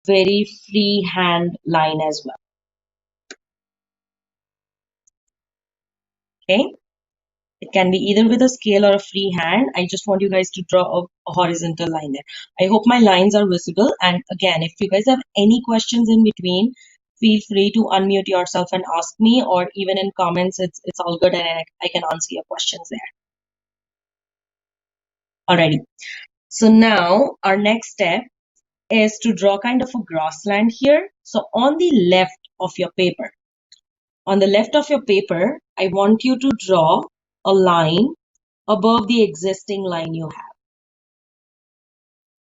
very freehand line as well. Okay, it can be either with a scale or a freehand. I just want you guys to draw a horizontal line there. I hope my lines are visible. And again, if you guys have any questions in between, feel free to unmute yourself and ask me, or even in comments. It's all good, and I can answer your questions there. Alrighty. So now our next step is to draw kind of a grassland here. So on the left of your paper, I want you to draw a line above the existing line you have.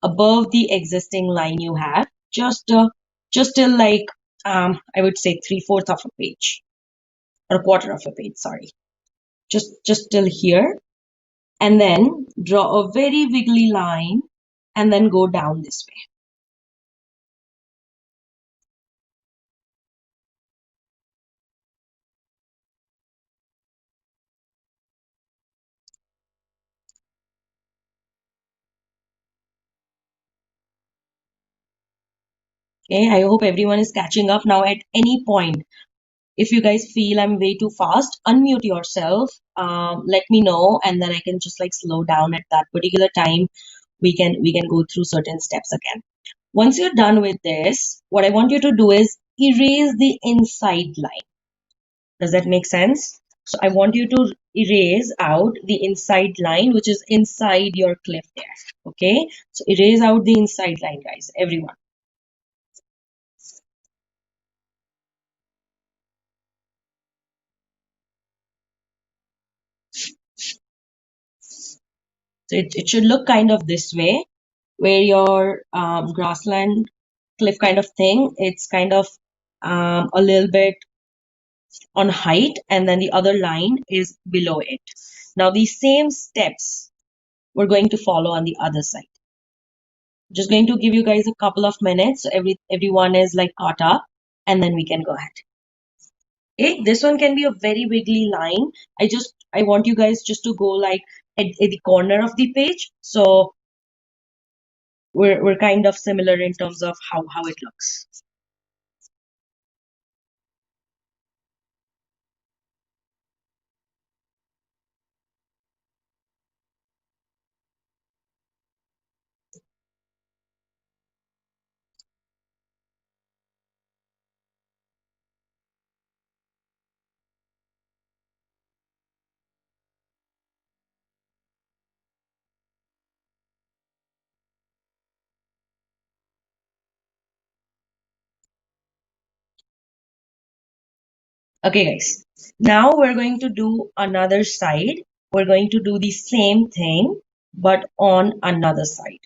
Above the existing line you have, just till like I would say 3/4 of a page, or a quarter of a page. Sorry, just till here, and then draw a very wiggly line, and then go down this way. Okay, I hope everyone is catching up now. At any point, if you guys feel I'm way too fast, unmute yourself. Let me know, and then I can just like slow down at that particular time. We can go through certain steps again. Once you're done with this, what I want you to do is erase the inside line. Does that make sense? So I want you to erase out the inside line, which is inside your cliff there. Okay, so erase out the inside line, guys, everyone. So it should look kind of this way, where your grassland cliff kind of thing, it's kind of a little bit on height, and then the other line is below it. Now these same steps we're going to follow on the other side. Just going to give you guys a couple of minutes so everyone is like caught up, and then we can go ahead. Okay, this one can be a very wiggly line. I want you guys just to go like at the corner of the page, so we're kind of similar in terms of how it looks. Okay, guys. Now we're going to do another side. We're going to do the same thing, but on another side.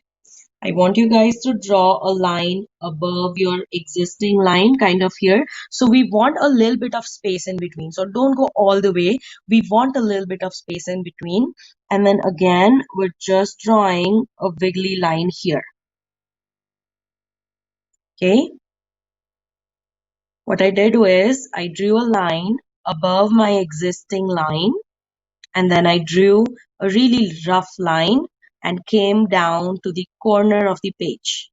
I want you guys to draw a line above your existing line, kind of here. So we want a little bit of space in between. So don't go all the way. We want a little bit of space in between. And then again, we're just drawing a wiggly line here. Okay. What I did was I drew a line above my existing line, and then I drew a really rough line and came down to the corner of the page.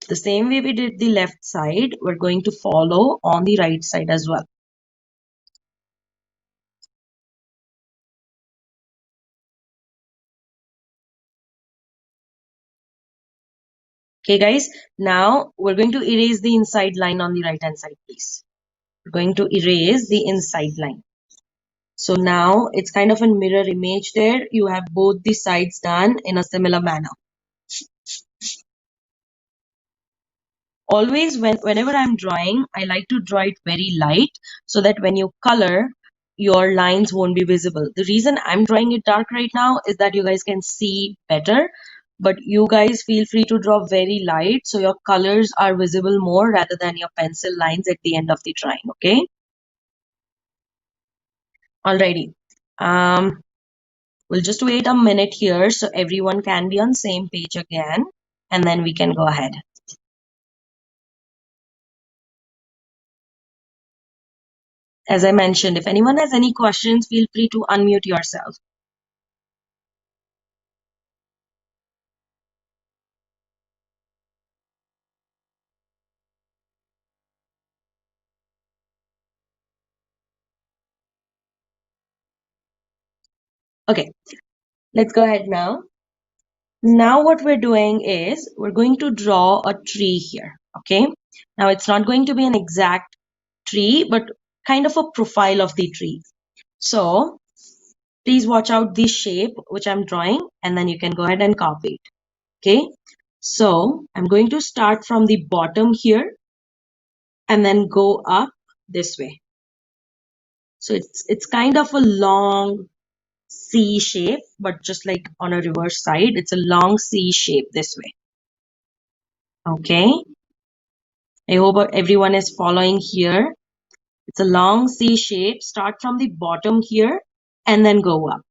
The same way we did the left side, we're going to follow on the right side as well. Okay, guys, now we're going to erase the inside line on the right hand side, please. We're going to erase the inside line. So now it's kind of a mirror image there. You have both the sides done in a similar manner. Always whenever I'm drawing, I like to draw it very light so that when you color, your lines won't be visible. The reason I'm drawing it dark right now is that you guys can see better, but you guys feel free to draw very light so your colors are visible more rather than your pencil lines at the end of the drawing. Okay, alrighty. We'll just wait a minute here so everyone can be on same page again, and then we can go ahead. As I mentioned, if anyone has any questions, feel free to unmute yourself. Okay, let's go ahead now. Now what we're doing is we're going to draw a tree here. Okay, now it's not going to be an exact tree, but kind of a profile of the tree. So please watch out the shape which I'm drawing, and then you can go ahead and copy it. Okay, so I'm going to start from the bottom here and then go up this way. So it's kind of a long C shape, but just like on a reverse side, it's a long C shape this way. Okay, I hope everyone is following here. It's a long C shape. Start from the bottom here and then go up.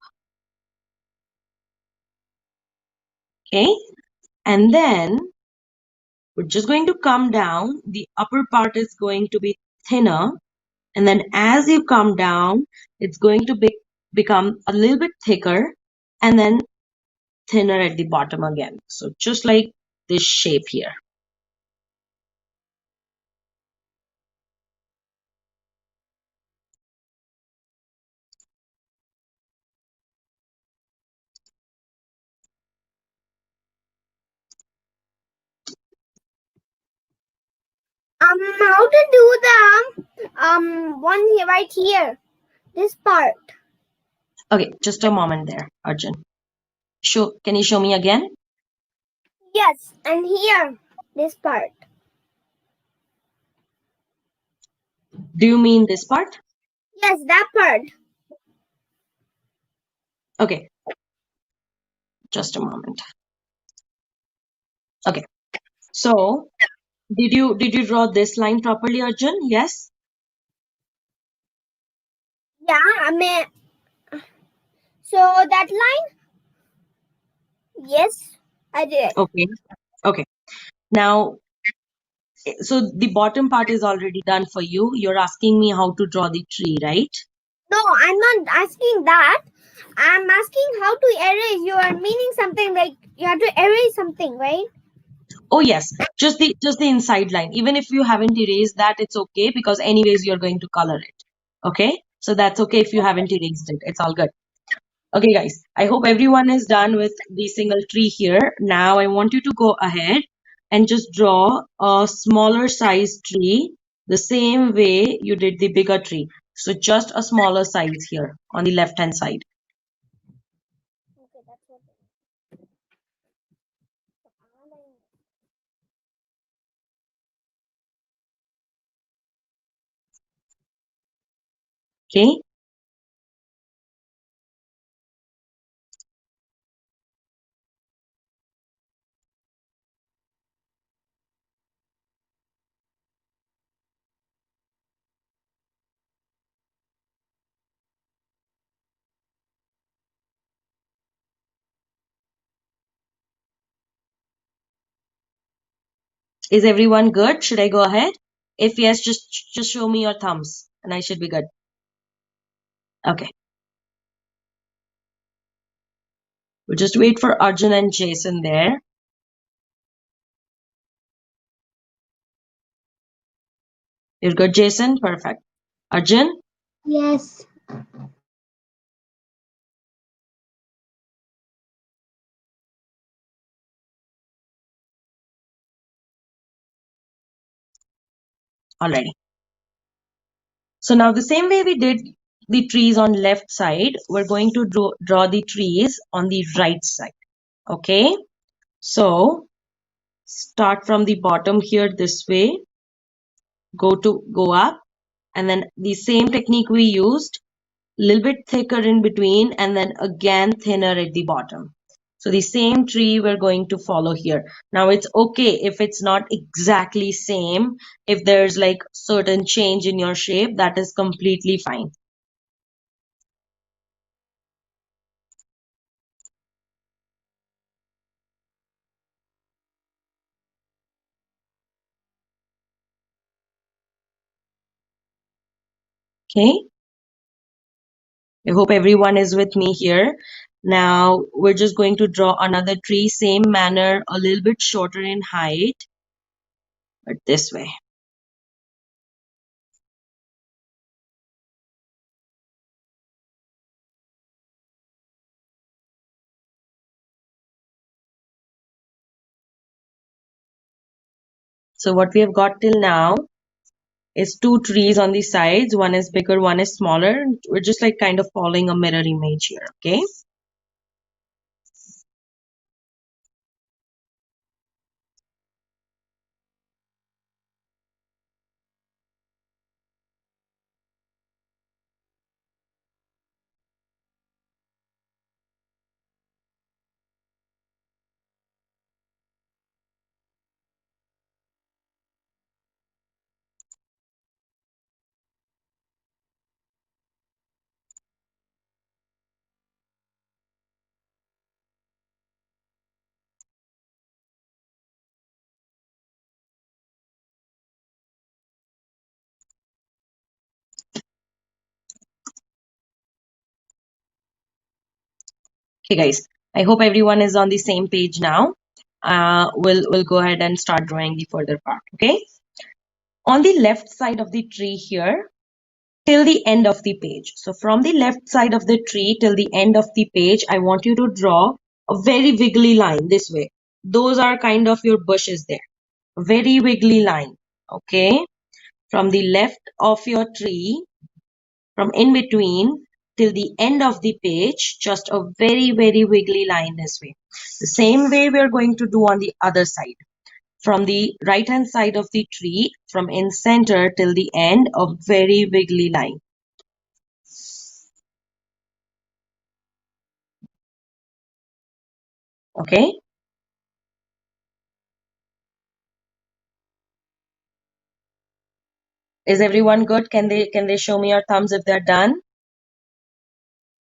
Okay, and then we're just going to come down. The upper part is going to be thinner, and then as you come down, it's going to become a little bit thicker and then thinner at the bottom again. So just like this shape here. How to do the one here, right here, this part? Okay, just a moment there, Arjun. Can you show me again? Yes, and here, this part. Do you mean this part? Yes, that part. Okay, just a moment. Okay, so did you draw this line properly, Arjun? Yes? Yeah, I mean, so that line. Yes, I did. Okay. Okay. Now, so the bottom part is already done for you. You're asking me how to draw the tree, right? No, I'm not asking that. I'm asking how to erase. You are meaning something like you have to erase something, right? Oh yes, just the inside line. Even if you haven't erased that, it's okay because anyways you're going to color it. Okay? So that's okay if you haven't erased it. It's all good. Okay, guys, I hope everyone is done with the single tree here. Now I want you to go ahead and just draw a smaller size tree the same way you did the bigger tree. So just a smaller size here on the left hand side. Okay, that's what. Okay? Is everyone good? Should I go ahead? If yes, just show me your thumbs and I should be good. Okay. We'll just wait for Arjun and Jason there. You're good, Jason? Perfect. Arjun? Yes. Alrighty. So now the same way we did the trees on left side, we're going to draw the trees on the right side. Okay. So start from the bottom here this way, go up, and then the same technique we used, a little bit thicker in between and then again thinner at the bottom. So the same tree we're going to follow here. Now it's okay if it's not exactly same. If there's like certain change in your shape, that is completely fine. Okay. I hope everyone is with me here. Now we're just going to draw another tree, same manner, a little bit shorter in height, but this way. So what we have got till now is two trees on the sides. One is bigger, one is smaller. We're just like kind of following a mirror image here, okay? Okay, guys. I hope everyone is on the same page now. We'll go ahead and start drawing the further part, okay? On the left side of the tree here, till the end of the page. So from the left side of the tree till the end of the page, I want you to draw a very wiggly line this way. Those are kind of your bushes there. A very wiggly line, okay? From the left of your tree, from in between till the end of the page, just a very, very wiggly line this way. The same way we're going to do on the other side. From the right hand side of the tree, from in center till the end, a very wiggly line. Okay? Is everyone good? Can they show me your thumbs if they're done?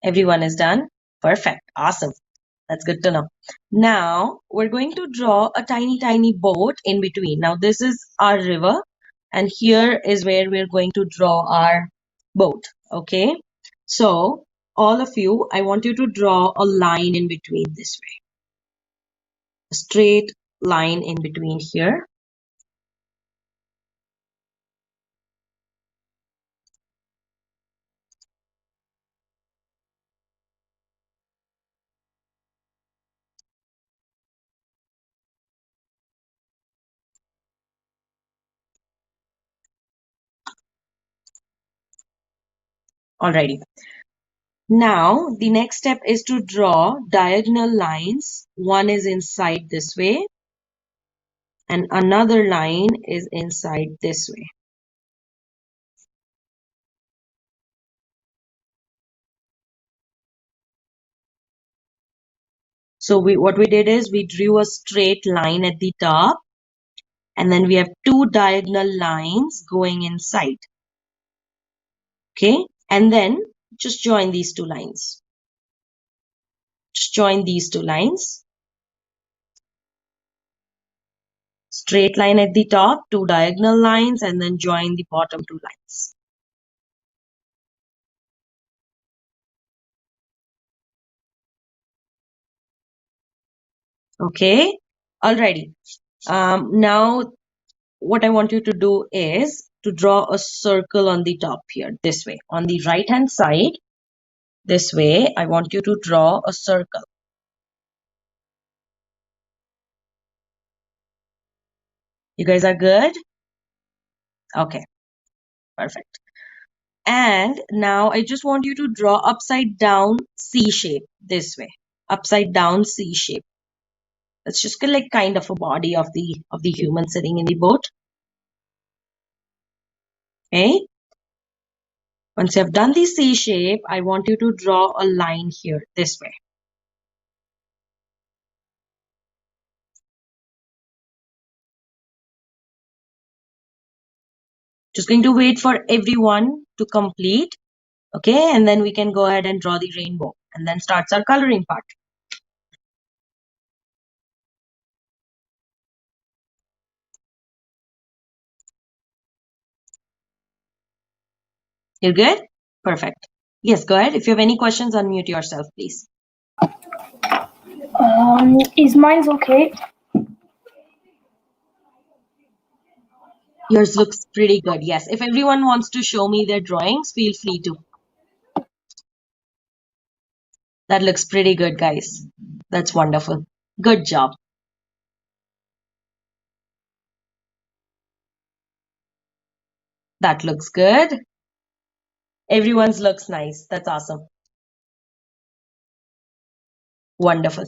Everyone is done? Perfect. Awesome. That's good to know. Now we're going to draw a tiny, tiny boat in between. Now this is our river, and here is where we're going to draw our boat. Okay. So all of you, I want you to draw a line in between this way. A straight line in between here. Alrighty. Now, the next step is to draw diagonal lines. One is inside this way, and another line is inside this way. So what we did is we drew a straight line at the top, and then we have two diagonal lines going inside. Okay, and then just join these two lines. Just join these two lines. Straight line at the top, two diagonal lines, and then join the bottom two lines. Okay, alrighty. Now what I want you to do is to draw a circle on the top here, this way. On the right hand side, this way, I want you to draw a circle. You guys are good? Okay, perfect. And now I just want you to draw upside down C shape this way. Upside down C shape. That's just like kind of a body of the human sitting in the boat. Okay. Once you have done the C shape, I want you to draw a line here this way. Just going to wait for everyone to complete. Okay, and then we can go ahead and draw the rainbow, and then starts our coloring part. You're good? Perfect. Yes, go ahead. If you have any questions, unmute yourself, please. Is mine okay? Yours looks pretty good. Yes. If everyone wants to show me their drawings, feel free to. That looks pretty good, guys. That's wonderful. Good job. That looks good. Everyone's looks nice. That's awesome. Wonderful.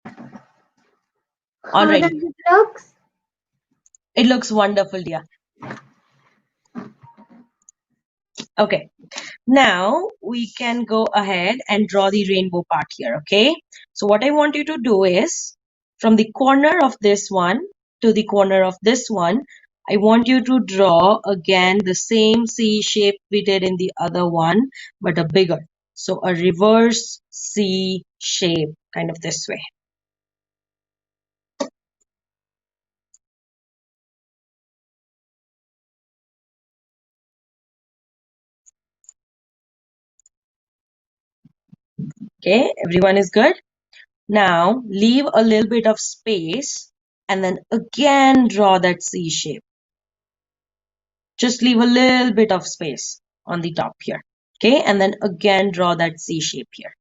How does Alrighty. it look? It looks wonderful, dear. Okay. Now we can go ahead and draw the rainbow part here, okay? So what I want you to do is from the corner of this one to the corner of this one, I want you to draw again the same C shape we did in the other one, but a bigger. So a reverse C shape, kind of this way. Okay, everyone is good? Now leave a little bit of space and then again draw that C shape. Just leave a little bit of space on the top here. Okay, and then again draw that C shape here.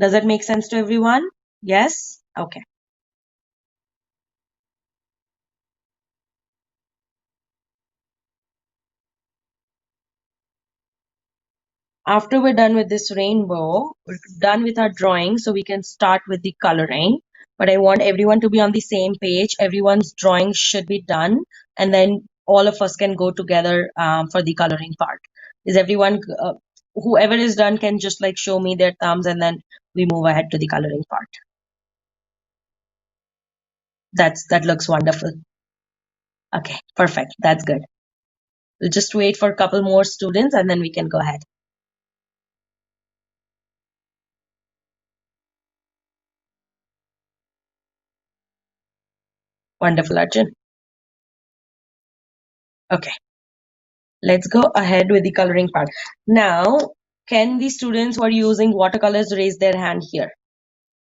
Does that make sense to everyone? Yes? Okay. After we're done with this rainbow, we're done with our drawing, so we can start with the coloring. But I want everyone to be on the same page. Everyone's drawing should be done, and then all of us can go together for the coloring part. Is everyone, whoever is done can just like show me their thumbs, and then we move ahead to the coloring part. That looks wonderful. Okay, perfect. That's good. We'll just wait for a couple more students and then we can go ahead. Wonderful, Arjun. Okay, let's go ahead with the coloring part. Now, can the students who are using watercolors raise their hand here?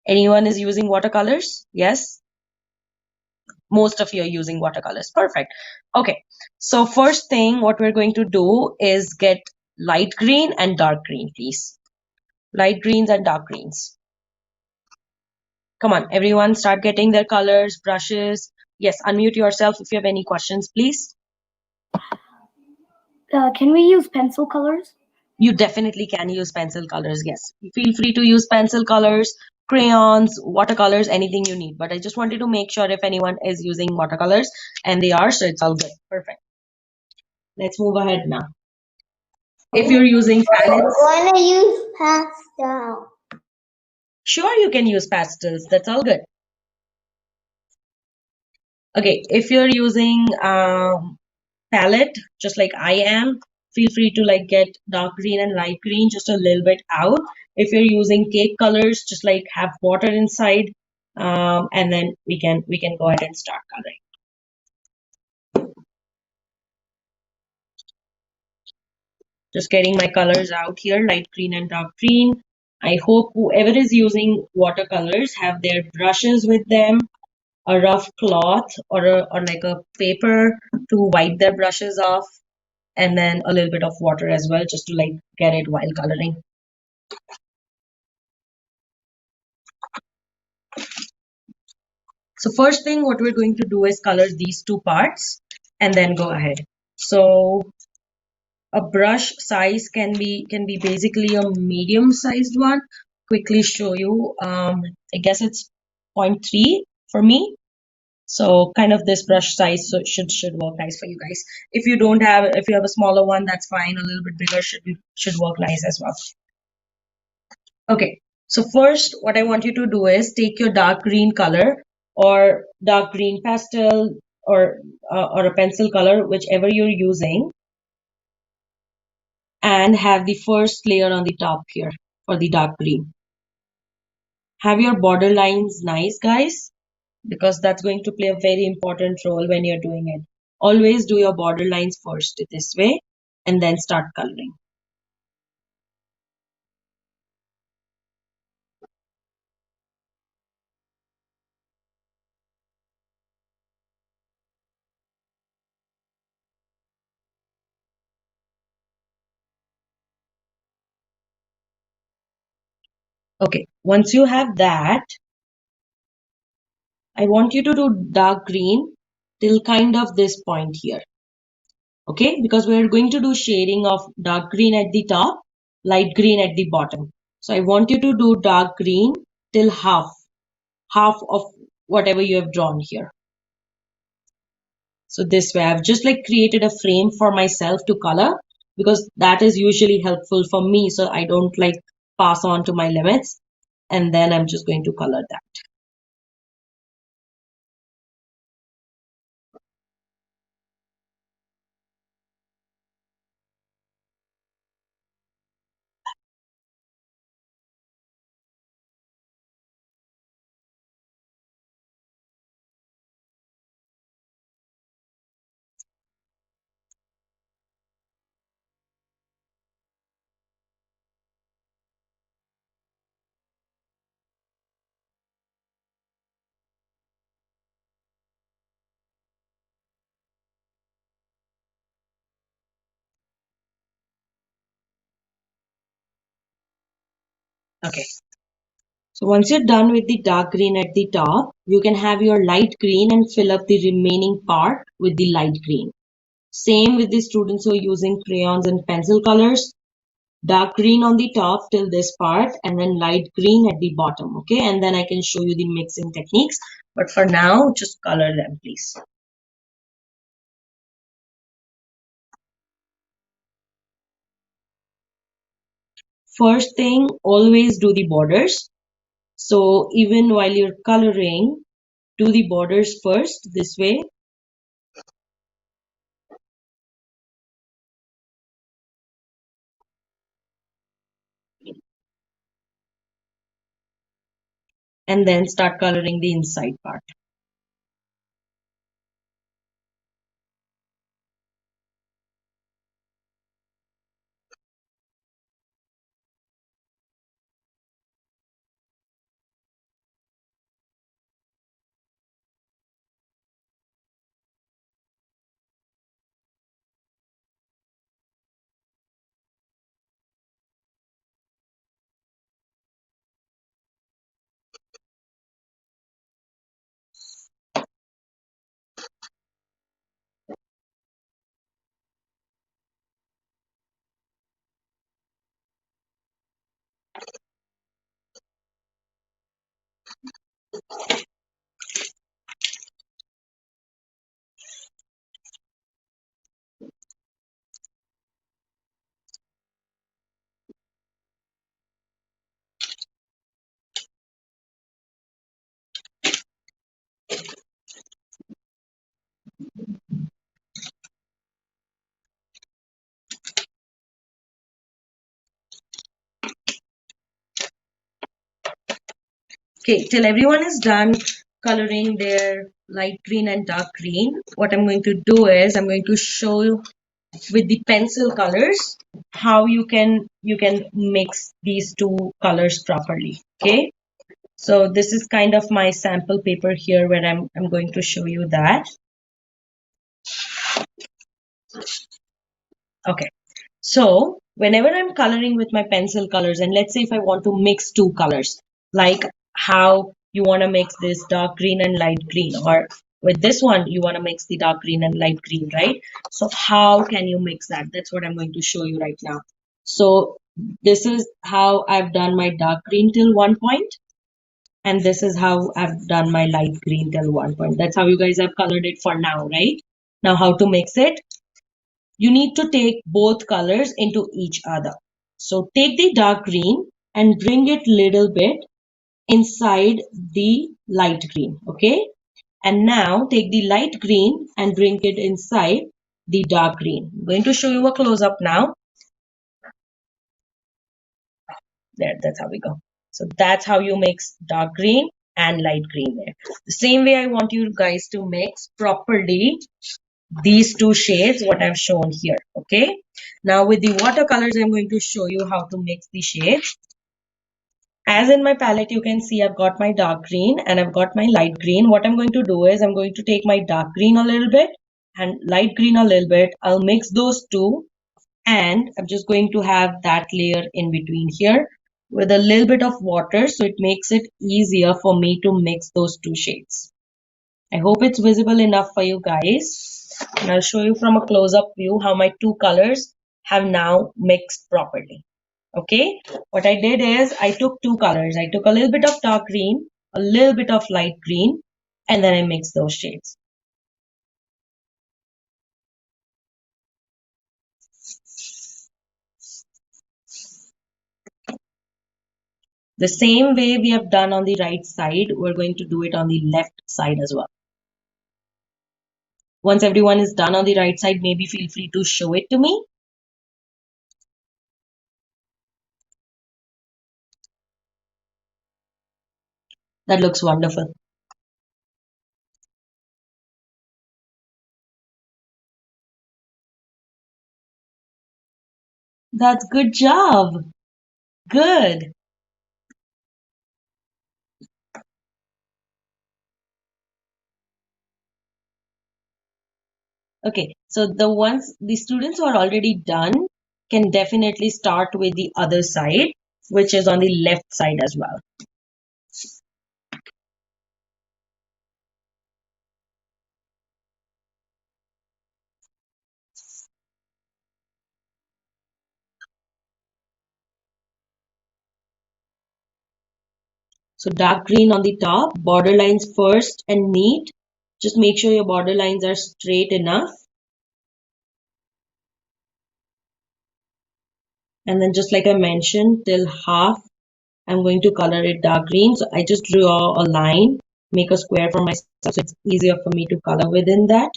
Anyone is using watercolors? Yes? Most of you are using watercolors. Perfect. Okay, so first thing what we're going to do is get light green and dark green, please. Light greens and dark greens. Come on, everyone start getting their colors, brushes. Yes, unmute yourself if you have any questions, please. Can we use pencil colors? You definitely can use pencil colors, yes. Feel free to use pencil colors, crayons, watercolors, anything you need. But I just wanted to make sure if anyone is using watercolors, and they are, so it's all good. Perfect. Let's move ahead now. If you're using palettes, I want to use pastel. sure you can use pastels. That's all good. Okay, if you're using palette, just like I am, feel free to like get dark green and light green just a little bit out. If you're using cake colors, just like have water inside, and then we can go ahead and start coloring. Just getting my colors out here, light green and dark green. I hope whoever is using watercolors have their brushes with them, a rough cloth or like a paper to wipe their brushes off, and then a little bit of water as well, just to like get it while coloring. So first thing what we're going to do is color these two parts and then go ahead. So a brush size can be basically a medium sized one. Quickly show you. I guess it's 0.3 for me. So kind of this brush size, so should work nice for you guys. If you don't have, if you have a smaller one, that's fine. A little bit bigger should work nice as well. Okay, so first what I want you to do is take your dark green color or dark green pastel or a pencil color, whichever you're using, and have the first layer on the top here for the dark green. Have your border lines nice, guys, because that's going to play a very important role when you're doing it. Always do your border lines first this way and then start coloring. Okay, once you have that, I want you to do dark green till kind of this point here. Okay, because we're going to do shading of dark green at the top, light green at the bottom. So I want you to do dark green till half of whatever you have drawn here. So this way I've just like created a frame for myself to color, because that is usually helpful for me, so I don't like pass on to my limits, and then I'm just going to color that. Okay, so once you're done with the dark green at the top, you can have your light green and fill up the remaining part with the light green. Same with the students who are using crayons and pencil colors. Dark green on the top till this part, and then light green at the bottom. Okay, and then I can show you the mixing techniques, but for now just color them, please. First thing, always do the borders. So even while you're coloring, do the borders first, this way. And then start coloring the inside part. Okay, till everyone is done coloring their light green and dark green, what I'm going to do is I'm going to show you with the pencil colors how you can mix these two colors properly. Okay, so this is kind of my sample paper here where I'm going to show you that. Okay, so whenever I'm coloring with my pencil colors, and let's say if I want to mix two colors, like how you want to mix this dark green and light green, or with this one you want to mix the dark green and light green, right? So how can you mix that? That's what I'm going to show you right now. So this is how I've done my dark green till one point, and this is how I've done my light green till one point. That's how you guys have colored it for now, right? Now how to mix it? You need to take both colors into each other. So take the dark green and bring it little bit inside the light green, okay? And now take the light green and bring it inside the dark green. I'm going to show you a close-up now. There, that's how we go. So that's how you mix dark green and light green there. The same way I want you guys to mix properly these two shades what I've shown here. Okay, now with the watercolors I'm going to show you how to mix the shades. As in my palette you can see I've got my dark green and I've got my light green. What I'm going to do is I'm going to take my dark green a little bit and light green a little bit. I'll mix those two, and I'm just going to have that layer in between here with a little bit of water, so it makes it easier for me to mix those two shades. I hope it's visible enough for you guys. And I'll show you from a close-up view how my two colors have now mixed properly. Okay, what I did is I took two colors. I took a little bit of dark green, a little bit of light green, and then I mixed those shades. The same way we have done on the right side, we're going to do it on the left side as well. Once everyone is done on the right side, maybe feel free to show it to me. That looks wonderful. That's good job. Good. Okay, so the students who are already done can definitely start with the other side, which is on the left side as well. So dark green on the top, border lines first and neat. Just make sure your border lines are straight enough. And then just like I mentioned, till half, I'm going to color it dark green. So I just draw a line, make a square for myself so it's easier for me to color within that.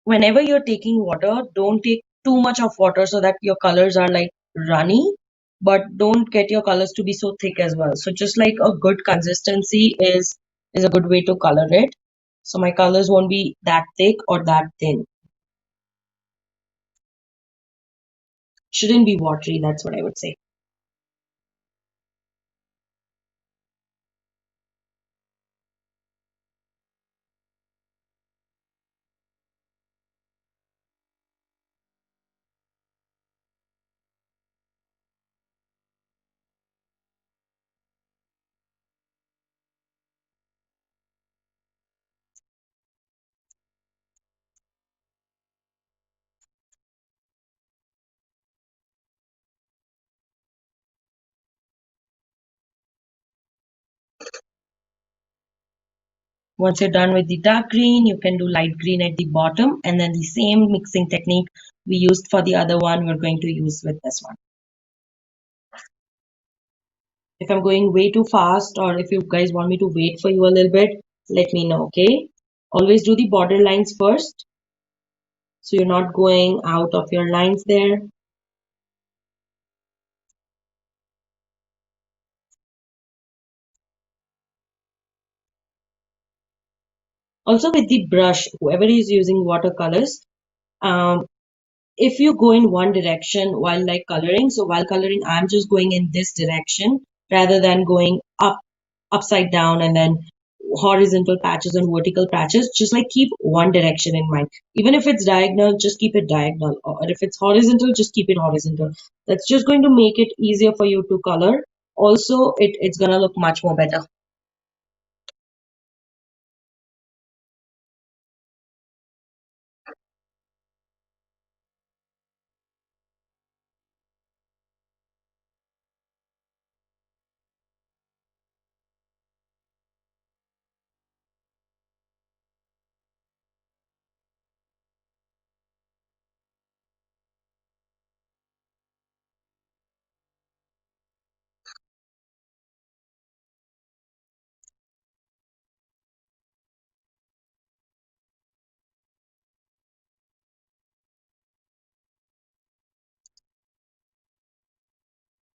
Whenever you're taking water, don't take too much of water so that your colors are like runny, but don't get your colors to be so thick as well. So just like a good consistency is a good way to color it. So my colors won't be that thick or that thin. Shouldn't be watery, that's what I would say. Once you're done with the dark green, you can do light green at the bottom, and then the same mixing technique we used for the other one, we're going to use with this one. If I'm going way too fast, or if you guys want me to wait for you a little bit, let me know, okay? Always do the border lines first, so you're not going out of your lines there. Also with the brush, whoever is using watercolors, if you go in one direction while like coloring, so while coloring, I'm just going in this direction rather than going upside down and then horizontal patches and vertical patches. Just like keep one direction in mind. Even if it's diagonal, just keep it diagonal. Or if it's horizontal, just keep it horizontal. That's just going to make it easier for you to color. Also, it's gonna look much more better.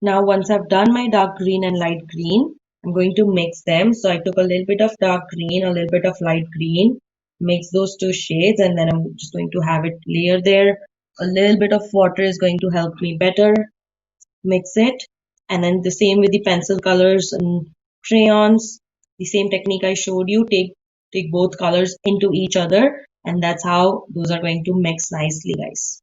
Now, once I've done my dark green and light green, I'm going to mix them. So I took a little bit of dark green, a little bit of light green, mix those two shades, and then I'm just going to have it layer there. A little bit of water is going to help me better mix it. And then the same with the pencil colors and crayons. The same technique I showed you. Take take both colors into each other, and that's how those are going to mix nicely, guys.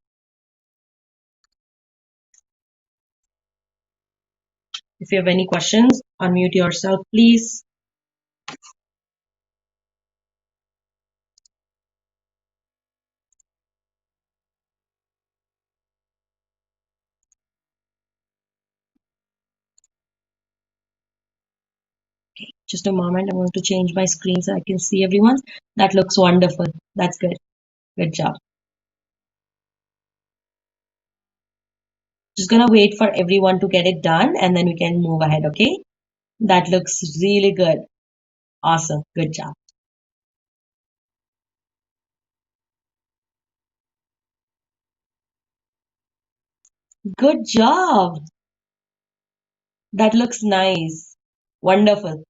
If you have any questions, unmute yourself, please. Okay, just a moment. I'm going to change my screen so I can see everyone. That looks wonderful. That's good. Good job. Just gonna wait for everyone to get it done and then we can move ahead, okay? That looks really good. Awesome. Good job. Good job. That looks nice. Wonderful.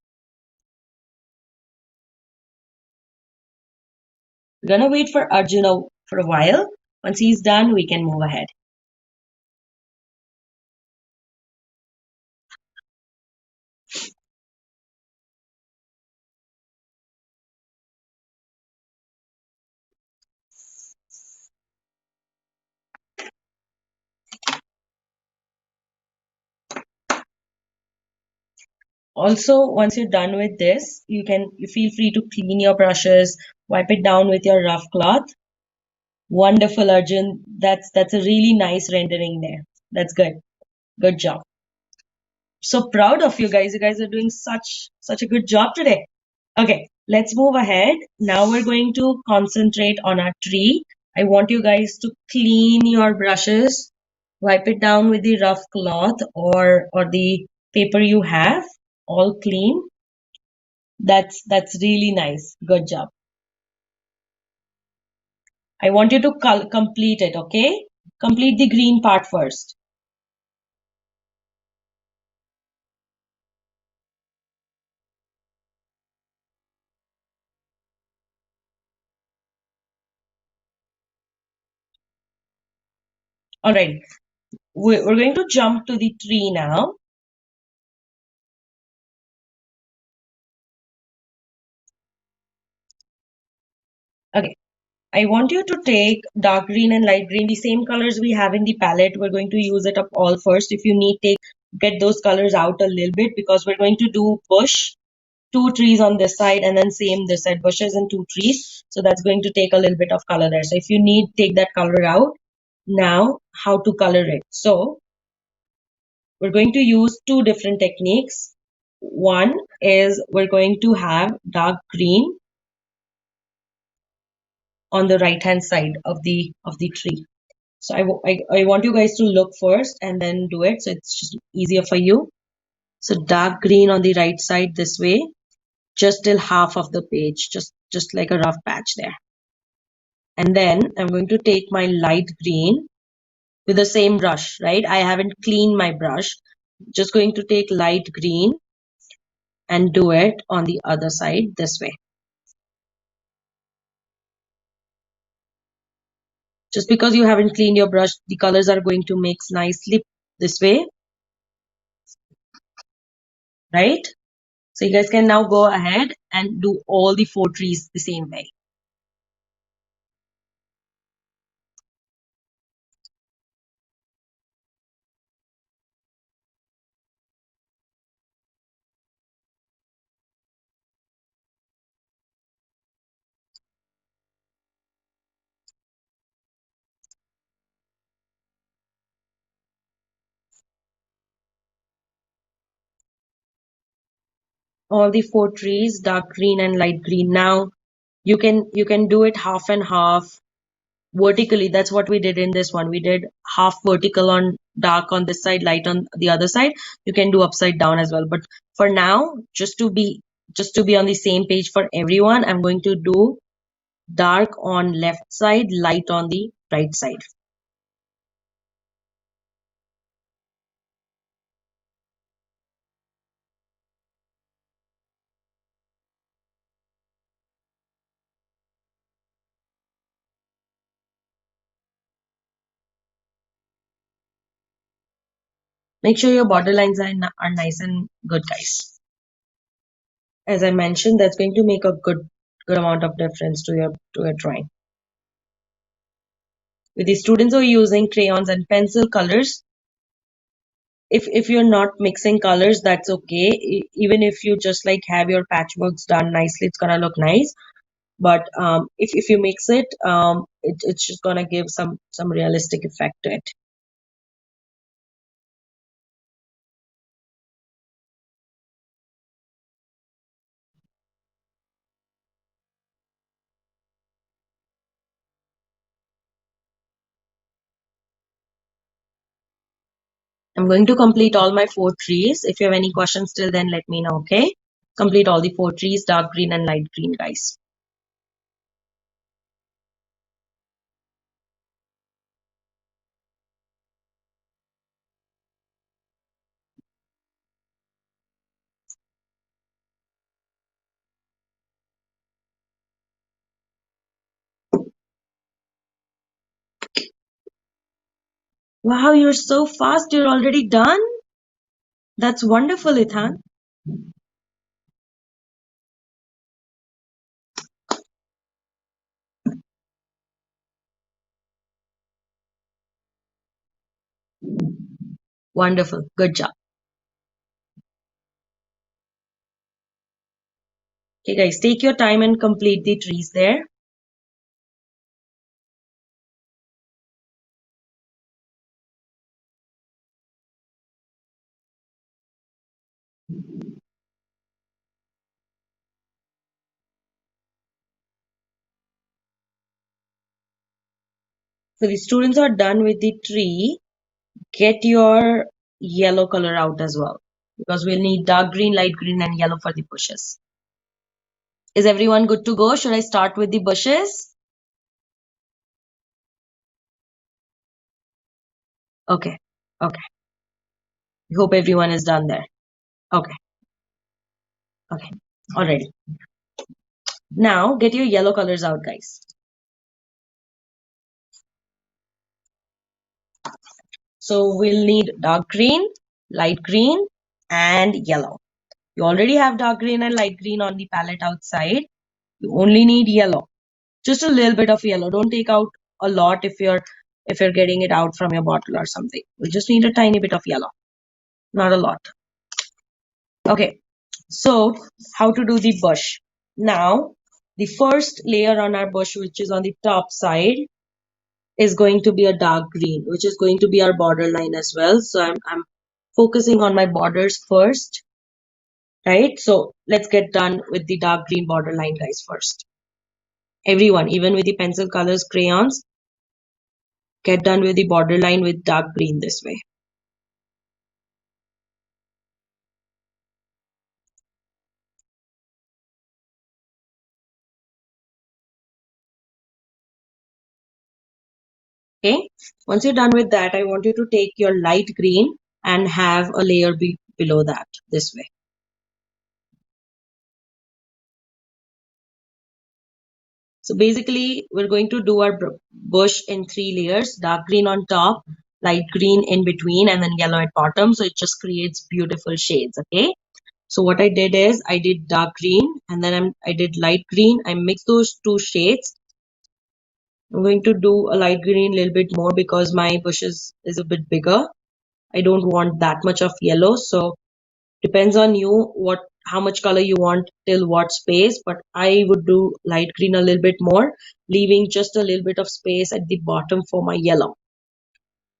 We're gonna wait for Arjuna for a while. Once he's done, we can move ahead. Also, once you're done with this, you feel free to clean your brushes, wipe it down with your rough cloth. Wonderful, Arjun. That's a really nice rendering there. That's good. Good job. So proud of you guys. You guys are doing such a good job today. Okay, let's move ahead. Now we're going to concentrate on our tree. I want you guys to clean your brushes, wipe it down with the rough cloth or the paper you have, all clean. That's really nice. Good job. I want you to complete it, okay? Complete the green part first. All right, we're going to jump to the tree now. Okay, I want you to take dark green and light green, the same colors we have in the palette. We're going to use it up all first. If you need, get those colors out a little bit because we're going to do bush, 2 trees on this side and then same this side, bushes and 2 trees. So that's going to take a little bit of color there. So if you need, take that color out. Now, how to color it? So we're going to use 2 different techniques. One is we're going to have dark green on the right hand side of the tree. So I want you guys to look first and then do it so it's just easier for you. So dark green on the right side this way, just till half of the page, just like a rough patch there. And then I'm going to take my light green with the same brush, right? I haven't cleaned my brush. Just going to take light green and do it on the other side this way. Just because you haven't cleaned your brush, the colors are going to mix nicely this way, right? So you guys can now go ahead and do all the 4 trees the same way. All the 4 trees, dark green and light green. Now you can do it half and half vertically. That's what we did in this one. We did half vertical on dark on this side, light on the other side. You can do upside down as well. But for now, just to be on the same page for everyone, I'm going to do dark on left side, light on the right side. Make sure your border lines are nice and good, guys. As I mentioned, that's going to make a good good amount of difference to your drawing. With the students who are using crayons and pencil colors, if you're not mixing colors, that's okay. Even if you just like have your patchworks done nicely, it's gonna look nice. But if you mix it, it's just gonna give some realistic effect to it. I'm going to complete all my 4 trees. If you have any questions till then, let me know, okay? Complete all the 4 trees, dark green and light green, guys. Wow, you're so fast. You're already done? That's wonderful, Ithan. Wonderful. Good job. Okay, guys, take your time and complete the trees there. So the students are done with the tree. Get your yellow color out as well, because we'll need dark green, light green, and yellow for the bushes. Is everyone good to go? Should I start with the bushes? Okay. Okay. I hope everyone is done there. Okay. Okay. Already. Now get your yellow colors out, guys. So we'll need dark green, light green, and yellow. You already have dark green and light green on the palette outside. You only need yellow. Just a little bit of yellow. Don't take out a lot if you're getting it out from your bottle or something. We just need a tiny bit of yellow. Not a lot. Okay. So how to do the bush? Now the first layer on our bush, which is on the top side, is going to be a dark green, which is going to be our border line as well. So I'm focusing on my borders first, right? So let's get done with the dark green border line, guys, first. Everyone, even with the pencil colors, crayons, get done with the border line with dark green this way. Okay, once you're done with that, I want you to take your light green and have a layer below that this way. So basically, we're going to do our bush in 3 layers, dark green on top, light green in between, and then yellow at bottom. So it just creates beautiful shades, okay? So what I did is I did dark green and then I did light green. I mixed those 2 shades. I'm going to do a light green a little bit more because my bush is a bit bigger. I don't want that much of yellow. So depends on you how much color you want till what space, but I would do light green a little bit more, leaving just a little bit of space at the bottom for my yellow.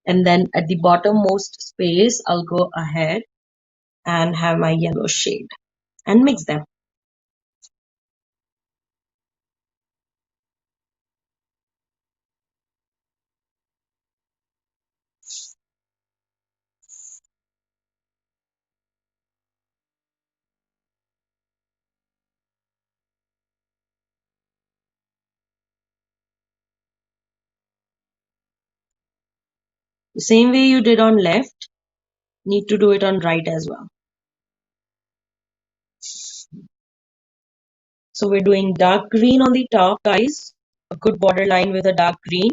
And then at the bottommost space, I'll go ahead and have my yellow shade and mix them. The same way you did on left, need to do it on right as well. So we're doing dark green on the top, guys. A good border line with a dark green.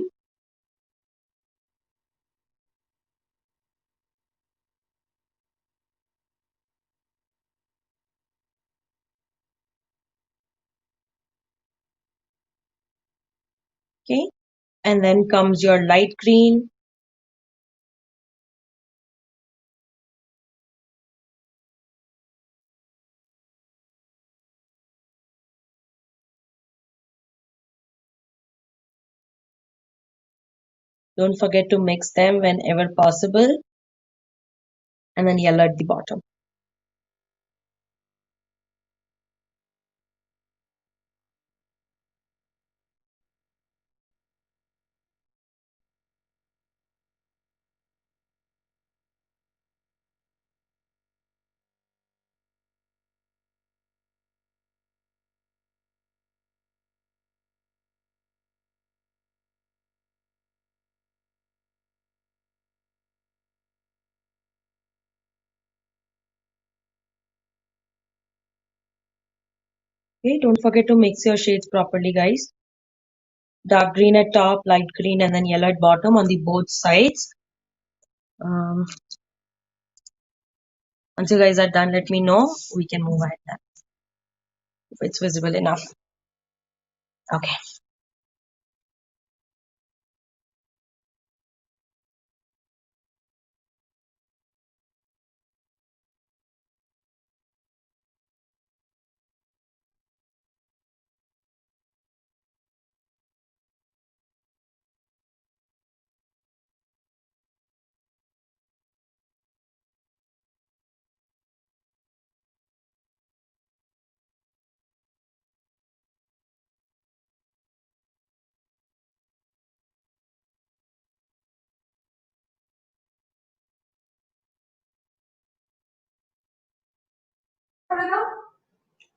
Okay, and then comes your light green. Don't forget to mix them whenever possible, and then yellow at the bottom. Okay, don't forget to mix your shades properly, guys. Dark green at top, light green, and then yellow at bottom on the both sides. Once you guys are done, let me know. We can move ahead then, if it's visible enough. Okay.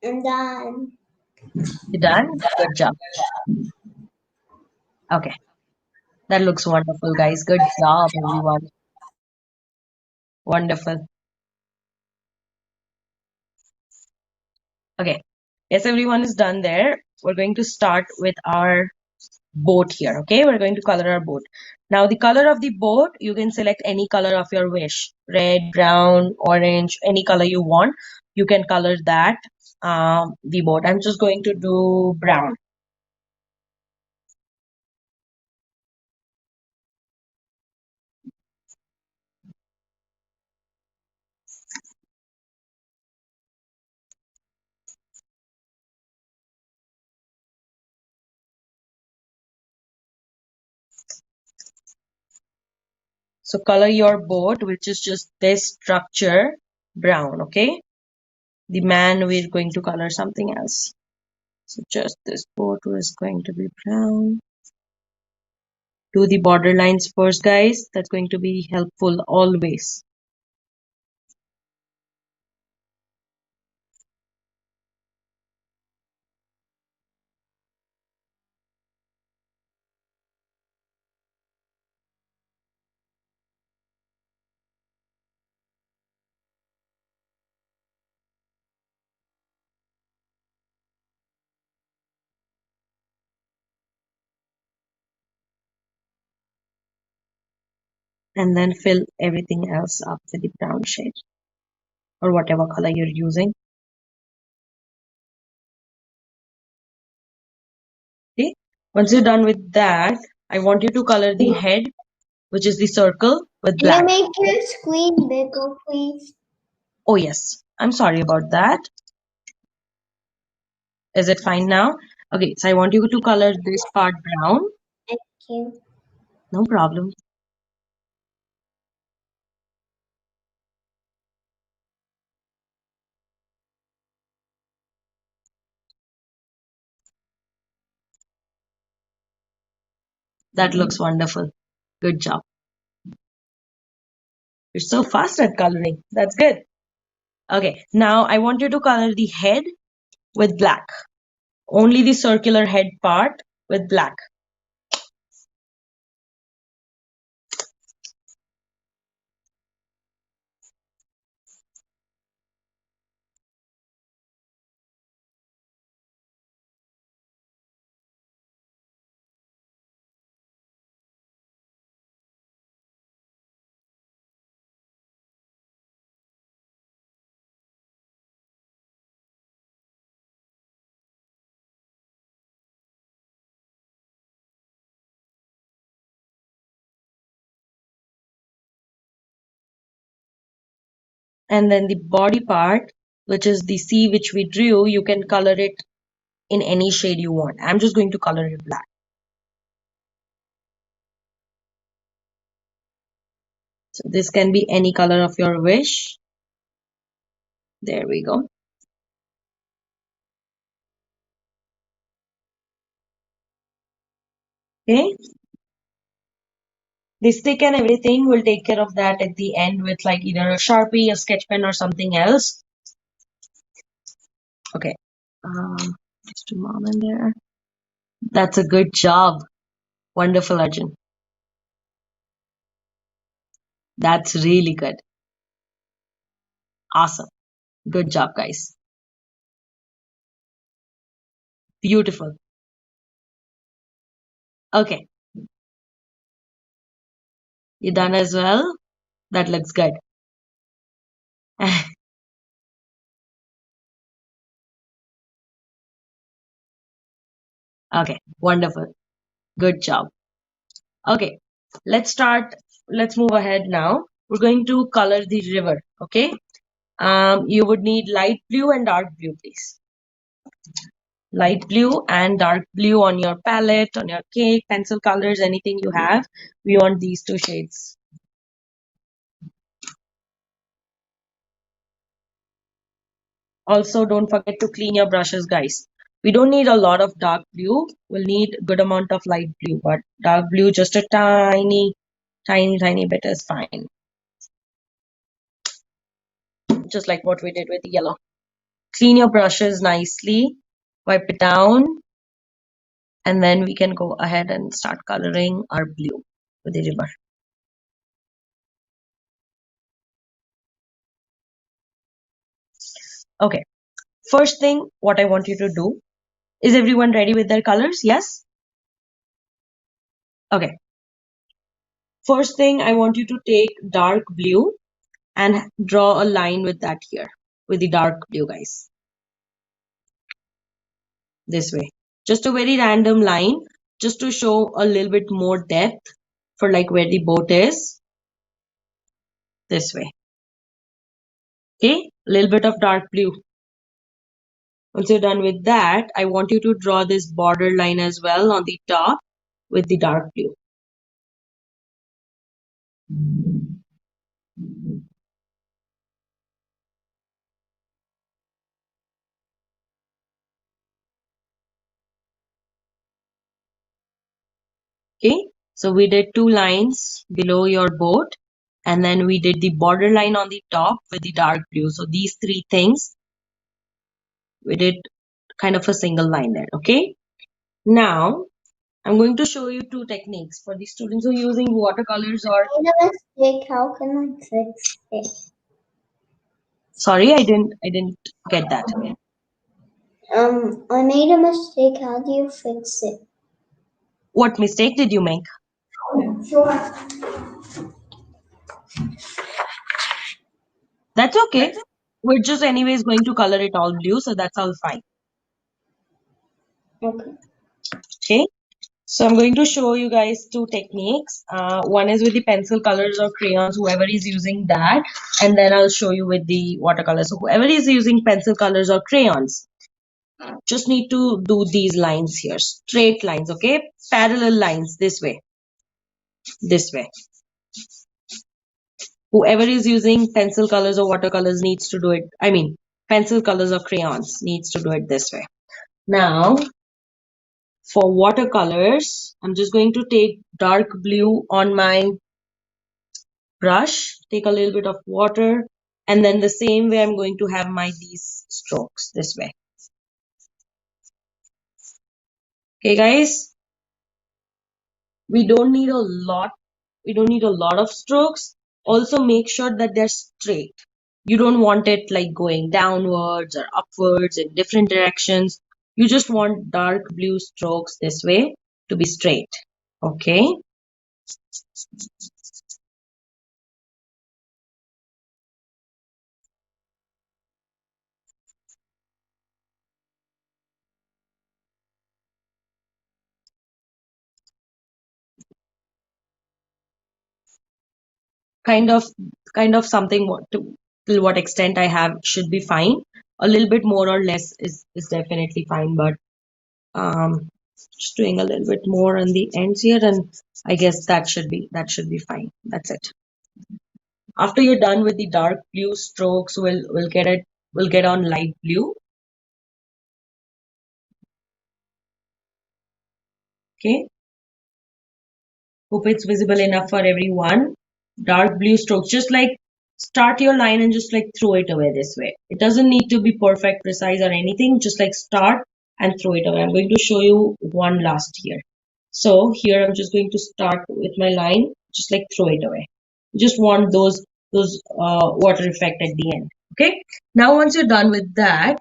I'm done. You done? Good job. Okay. That looks wonderful, guys. Good job, everyone. Wonderful. Okay. Yes, everyone is done there. We're going to start with our boat here. Okay, we're going to color our boat. Now, the color of the boat, you can select any color of your wish. Red, brown, orange, any color you want. You can color that, the boat. I'm just going to do brown. So color your boat, which is just this structure, brown. Okay. The man, we're going to color something else. So just this boat is going to be brown. Do the border lines first, guys. That's going to be helpful always. And then fill everything else up with the brown shade or whatever color you're using. Okay. Once you're done with that, I want you to color the head, which is the circle, with Can you black. make your screen bigger, please? Oh, yes. I'm sorry about that. Is it fine now? Okay, so I want you to color this part brown. Thank you. No problem. That looks wonderful. Good job. You're so fast at coloring. That's good. Okay, now I want you to color the head with black. Only the circular head part with black. And then the body part, which is the C which we drew, you can color it in any shade you want. I'm just going to color it black. So this can be any color of your wish. There we go. Okay. The stick and everything, will take care of that at the end with like either a Sharpie, a sketch pen, or something else. Okay. Just a moment there. That's a good job. Wonderful, Arjun. That's really good. Awesome. Good job, guys. Beautiful. Okay. You done as well? That looks good. Okay. Wonderful. Good job. Okay. Let's start. Let's move ahead now. We're going to color the river. Okay. You would need light blue and dark blue, please. Light blue and dark blue on your palette, on your cake, pencil colors, anything you have. We want these two shades. Also, don't forget to clean your brushes, guys. We don't need a lot of dark blue. We'll need a good amount of light blue, but dark blue, just a tiny, tiny, tiny bit is fine. Just like what we did with the yellow. Clean your brushes nicely, wipe it down, and then we can go ahead and start coloring our blue with the river. Okay, first thing what I want you to do, is everyone ready with their colors? Yes? Okay. First thing, I want you to take dark blue and draw a line with that here, with the dark blue, guys. This way. Just a very random line, just to show a little bit more depth for like where the boat is. This way. Okay, a little bit of dark blue. Once you're done with that, I want you to draw this border line as well on the top with the dark blue. Okay, so we did two lines below your boat, and then we did the border line on the top with the dark blue. So these three things, we did kind of a single line there. Okay, now I'm going to show you two techniques for the students who are using watercolors or... I made a mistake. How can I fix it? Sorry, I didn't get that. I made a mistake. How do you fix it? What mistake did you make? Sure. That's okay. We're just anyways going to color it all blue, so that's all fine. Okay. Okay. So I'm going to show you guys two techniques. One is with the pencil colors or crayons, whoever is using that, and then I'll show you with the watercolors. So whoever is using pencil colors or crayons, just need to do these lines here, straight lines, okay? Parallel lines this way, this way. Whoever is using pencil colors or watercolors needs to do it. I mean, pencil colors or crayons needs to do it this way. Now, for watercolors, I'm just going to take dark blue on my brush, take a little bit of water, and then the same way I'm going to have my these strokes this way. Okay, guys, we don't need a lot. We don't need a lot of strokes. Also, make sure that they're straight. You don't want it like going downwards or upwards in different directions. You just want dark blue strokes this way to be straight. Okay. Kind of something what to till what extent I have should be fine. A little bit more or less is definitely fine, but just doing a little bit more on the ends here, and I guess that should be fine. That's it. After you're done with the dark blue strokes, we'll get on light blue. Okay. Hope it's visible enough for everyone. Dark blue strokes, just like start your line and just like throw it away this way. It doesn't need to be perfect, precise or anything. Just like start and throw it away. I'm going to show you one last here. So here I'm just going to start with my line, just like throw it away. Just want those water effect at the end. Okay. Now once you're done with that,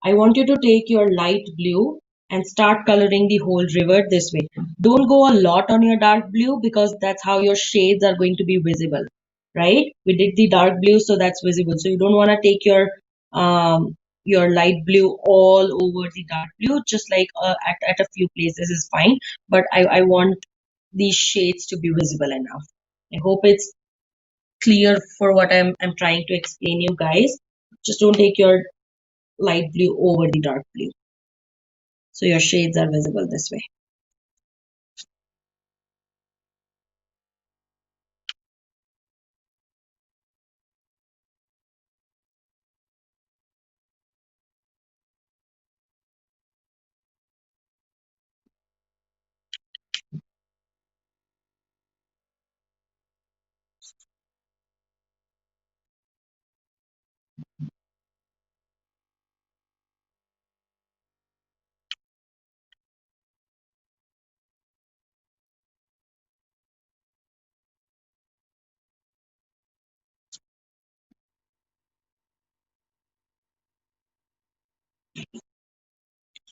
I want you to take your light blue and start coloring the whole river this way. Don't go a lot on your dark blue because that's how your shades are going to be visible, right? We did the dark blue, so that's visible. So you don't want to take your light blue all over the dark blue, just like at a few places is fine. But I want these shades to be visible enough. I hope it's clear for what I'm trying to explain you guys. Just don't take your light blue over the dark blue. So your shades are visible this way.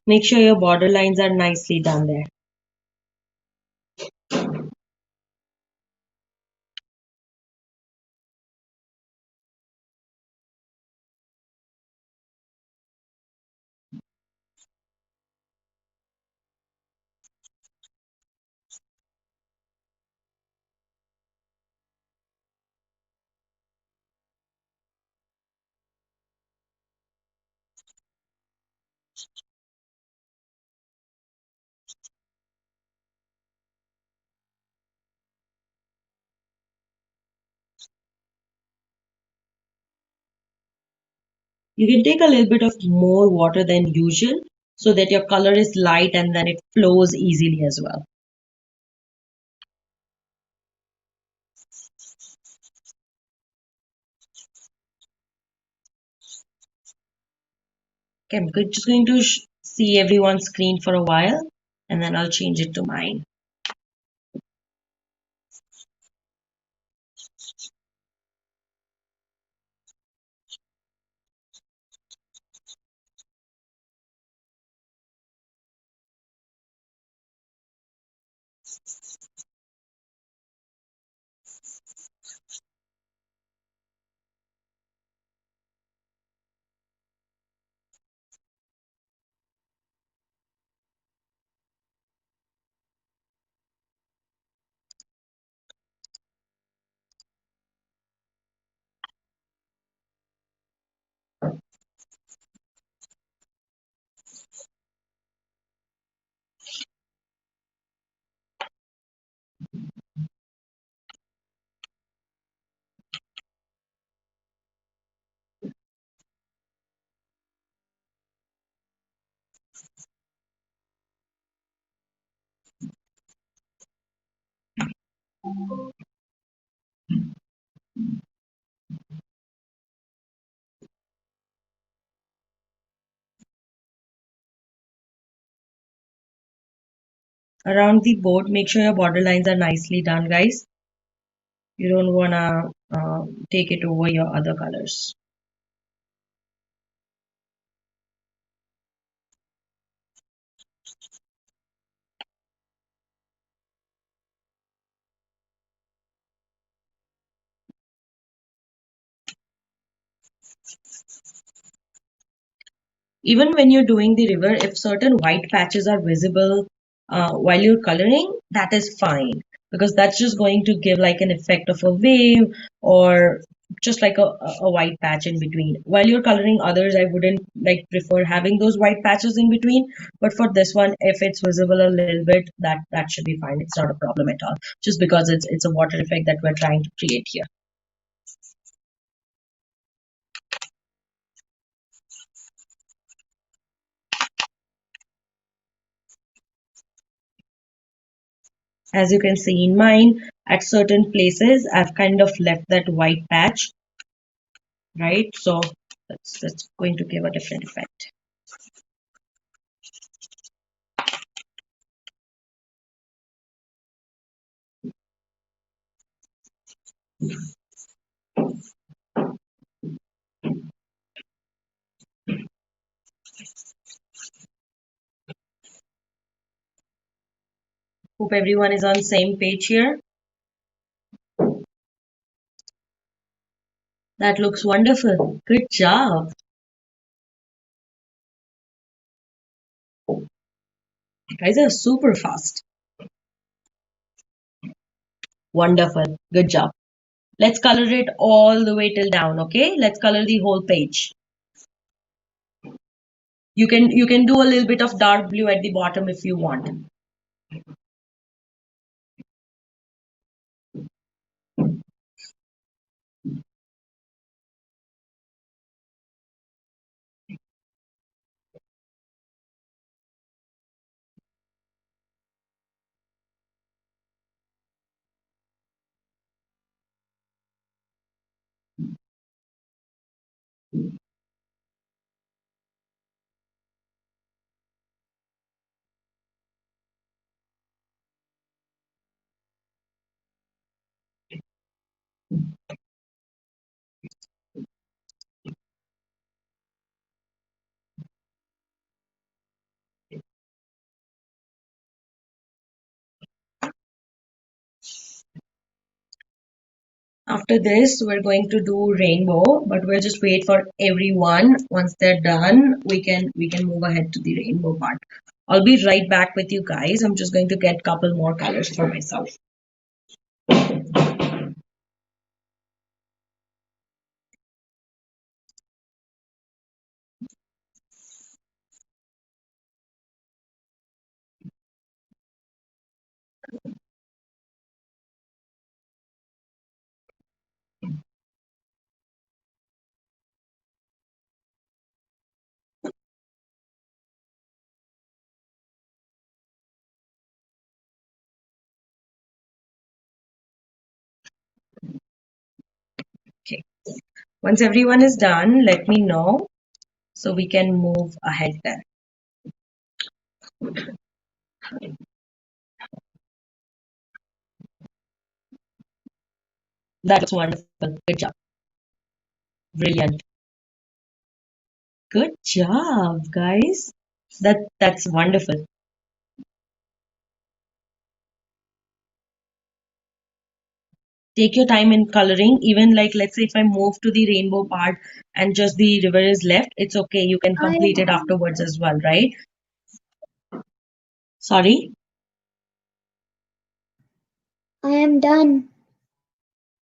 Make sure your border lines are nicely done there. You can take a little bit of more water than usual so that your color is light and then it flows easily as well. Okay, I'm just going to see everyone's screen for a while and then I'll change it to mine. Around the board, make sure your border lines are nicely done, guys. You don't want to take it over your other colors. Even when you're doing the river, if certain white patches are visible while you're coloring, that is fine because that's just going to give like an effect of a wave or just like a white patch in between. While you're coloring others, I wouldn't like prefer having those white patches in between. But for this one, if it's visible a little bit, that should be fine. It's not a problem at all. Just because it's a water effect that we're trying to create here. As you can see in mine, at certain places, I've kind of left that white patch, right? So that's going to give a different effect. Hope everyone is on same page here. That looks wonderful. Good job. You guys are super fast. Wonderful. Good job. Let's color it all the way till down, okay? Let's color the whole page. You can do a little bit of dark blue at the bottom if you want. After this, we're going to do rainbow, but we'll just wait for everyone. Once they're done, we can move ahead to the rainbow part. I'll be right back with you guys. I'm just going to get a couple more colors for myself. Okay. Once everyone is done, let me know so we can move ahead then. That's wonderful. Good job. Brilliant. Good job, guys. That's wonderful. Take your time in coloring. Even like let's say if I move to the rainbow part and just the river is left, it's okay. You can complete it afterwards as well, right? Sorry, I am done.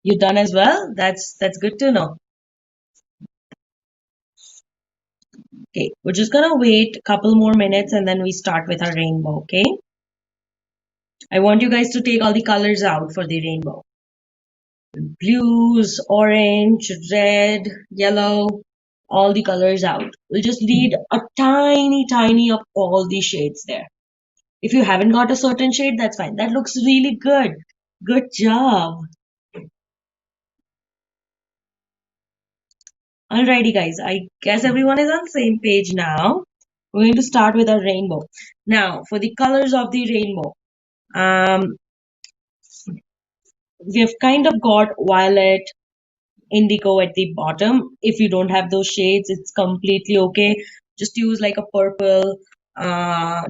you done as well? That's good to know. Okay, we're just gonna wait a couple more minutes and then we start with our rainbow, okay? I want you guys to take all the colors out for the rainbow. Blues, orange, red, yellow, all the colors out. We'll just need a tiny of all the shades there. If you haven't got a certain shade, that's fine. That looks really good. Good job. Alrighty, guys. I guess everyone is on the same page now. We're going to start with our rainbow. Now, for the colors of the rainbow, um, we've kind of got violet, indigo at the bottom. If you don't have those shades, it's completely okay. Just use like a purple,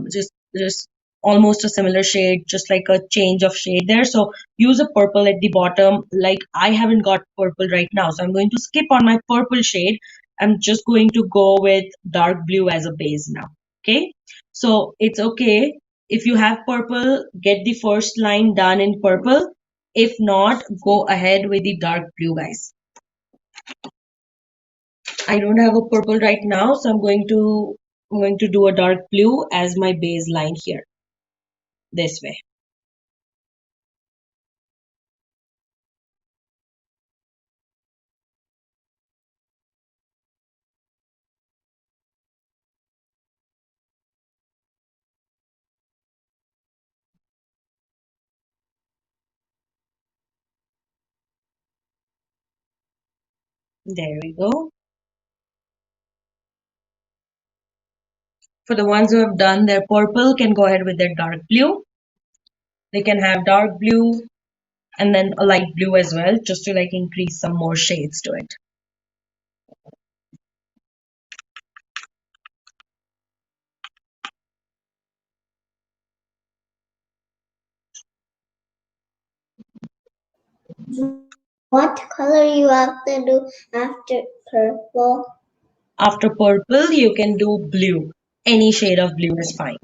just almost a similar shade, just like a change of shade there. So use a purple at the bottom. Like I haven't got purple right now, so I'm going to skip on my purple shade. I'm just going to go with dark blue as a base now. Okay, so it's okay. If you have purple, get the first line done in purple. If not, go ahead with the dark blue, guys. I don't have a purple right now, so I'm going to do a dark blue as my base line here, this way. There we go. For the ones who have done their purple, can go ahead with their dark blue. They can have dark blue and then a light blue as well, just to like increase some more shades to it. What color you have to do after purple? After purple, you can do blue. Any shade of blue is fine.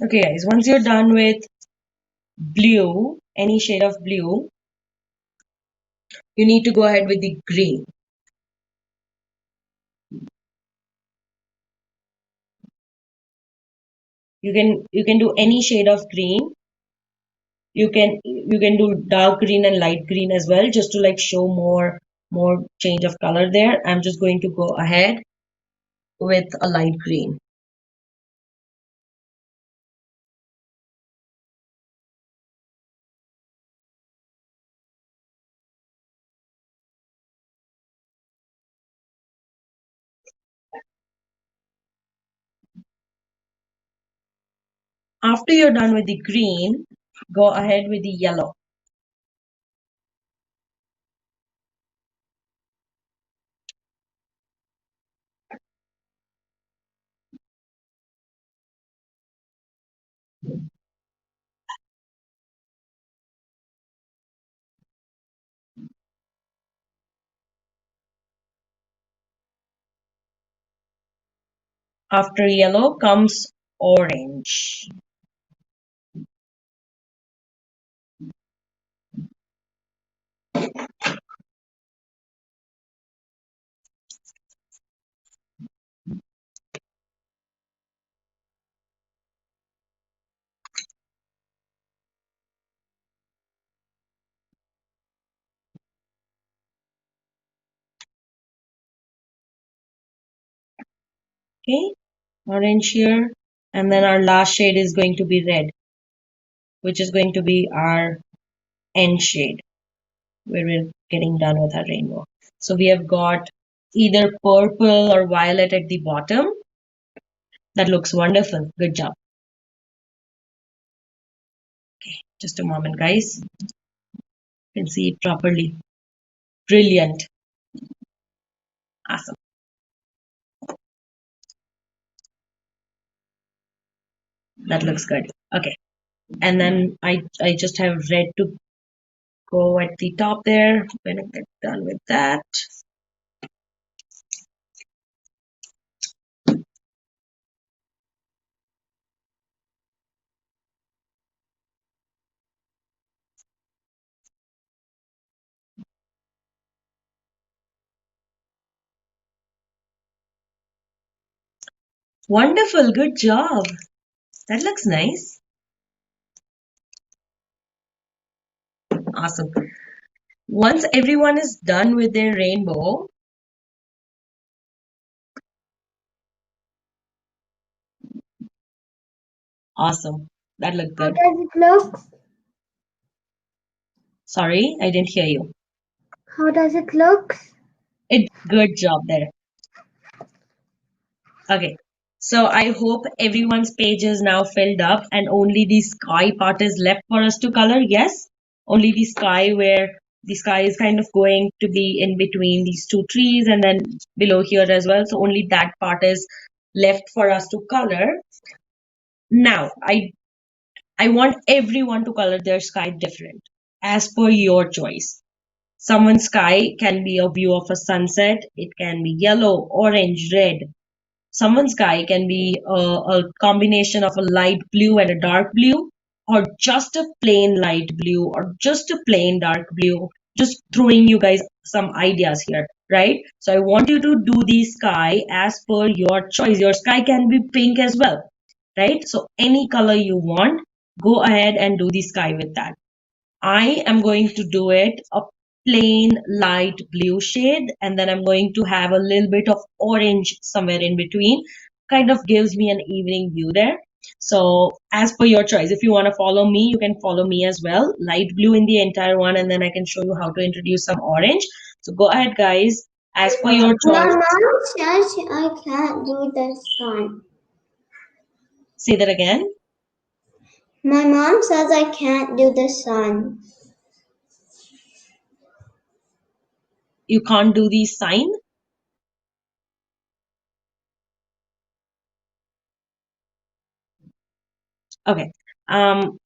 Okay, guys, once you're done with blue, any shade of blue, you need to go ahead with the green. You can do any shade of green. You can do dark green and light green as well, just to like show more change of color there. I'm just going to go ahead with a light green. After you're done with the green, go ahead with the yellow. After yellow comes orange. Okay, orange here. And then our last shade is going to be red, which is going to be our end shade, where we're getting done with our rainbow. So we have got either purple or violet at the bottom. That looks wonderful. Good job. Okay, just a moment, guys. You can see it properly. Brilliant. Awesome. That looks good. Okay. And then I just have red to go at the top there. When I get done with that. Wonderful. Good job. That looks nice. Awesome. Once everyone is done with their rainbow, awesome. That looked How good. does it look? Sorry, I didn't hear you. How does it look? Good job there. Okay. So I hope everyone's page is now filled up and only the sky part is left for us to color. Yes, only the sky, where the sky is kind of going to be in between these two trees and then below here as well. So only that part is left for us to color. Now, I want everyone to color their sky different as per your choice. Someone's sky can be a view of a sunset, it can be yellow, orange, red. Someone's sky can be a combination of a light blue and a dark blue, or just a plain light blue, or just a plain dark blue. Just throwing you guys some ideas here, right? So I want you to do the sky as per your choice. Your sky can be pink as well, right? So any color you want, go ahead and do the sky with that. I am going to do it a plain light blue shade, and then I'm going to have a little bit of orange somewhere in between. Kind of gives me an evening view there. So as per your choice, if you want to follow me, you can follow me as well. Light blue in the entire one, and then I can show you how to introduce some orange. So go ahead, guys, as per your My choice. mom says I can't do the sun. Say that again. My mom says I can't do the sun. You can't do the sign. Okay.